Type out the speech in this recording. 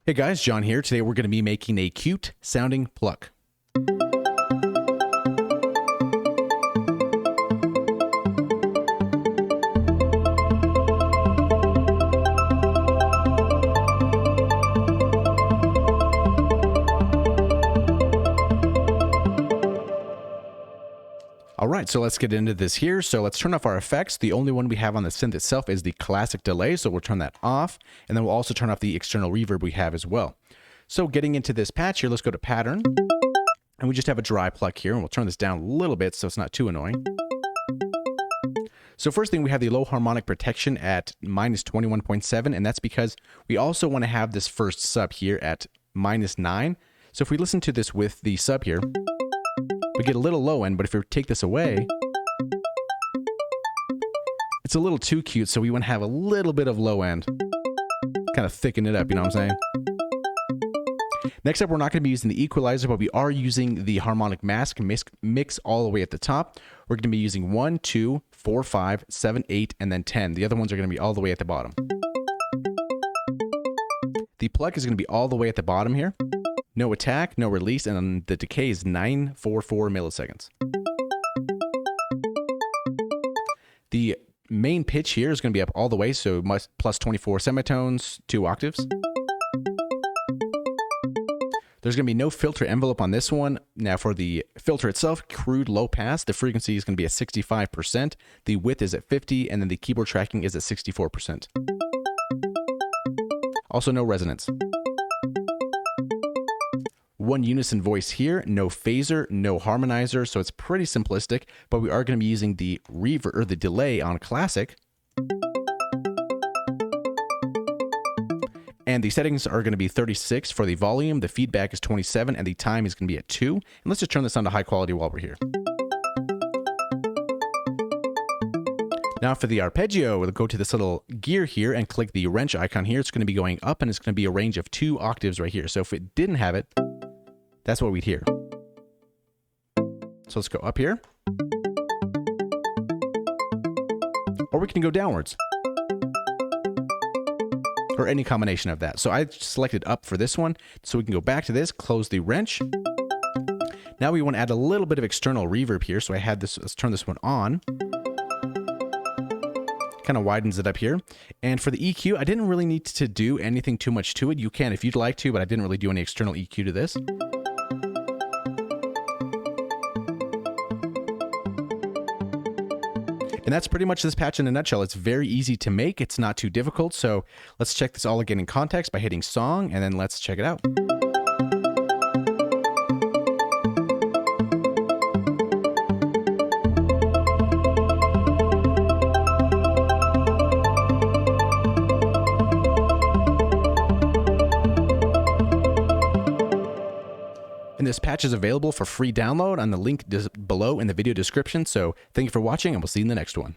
Hey guys, John here. Today we're going to be making a cute sounding pluck. Alright, so let's get into this here. So let's turn off our effects. The only one we have on the synth itself is the classic delay, so we'll turn that off. And then we'll also turn off the external reverb we have as well. So getting into this patch here, let's go to pattern. And we just have a dry pluck here, and we'll turn this down a little bit so it's not too annoying. So first thing, we have the low harmonic protection at -21.7, and that's because we also want to have this first sub here at -9. So if we listen to this with the sub here, we get a little low end, but if we take this away, it's a little too cute, so we want to have a little bit of low end. Kind of thicken it up, you know what I'm saying? Next up, we're not going to be using the equalizer, but we are using the Harmonic Mask mix all the way at the top. We're going to be using 1, 2, 4, 5, 7, 8, and then 10. The other ones are going to be all the way at the bottom. The pluck is going to be all the way at the bottom here. No attack, no release, and then the decay is 944 milliseconds. The main pitch here is going to be up all the way, so plus 24 semitones, 2 octaves. There's going to be no filter envelope on this one. Now for the filter itself, crude low pass, the frequency is going to be at 65%, the width is at 50, and then the keyboard tracking is at 64%. Also no resonance. One unison voice here, no phaser, no harmonizer, so it's pretty simplistic, but we are going to be using the reverb or the delay on classic. And the settings are going to be 36 for the volume, the feedback is 27, and the time is going to be at 2. And let's just turn this on to high quality while we're here. Now for the arpeggio, we'll go to this little gear here and click the wrench icon here. It's going to be going up, and it's going to be a range of 2 octaves right here. So if it didn't have it, that's what we'd hear. So let's go up here. Or we can go downwards. Or any combination of that. So I selected up for this one. So we can go back to this, close the wrench. Now we want to add a little bit of external reverb here. So I had this, let's turn this one on. Kind of widens it up here. And for the EQ, I didn't really need to do anything too much to it. You can if you'd like to, but I didn't really do any external EQ to this. And that's pretty much this patch in a nutshell. It's very easy to make. It's not too difficult. So let's check this all again in context by hitting song, and then let's check it out. And this patch is available for free download on the link below in the video description. So thank you for watching, and we'll see you in the next one.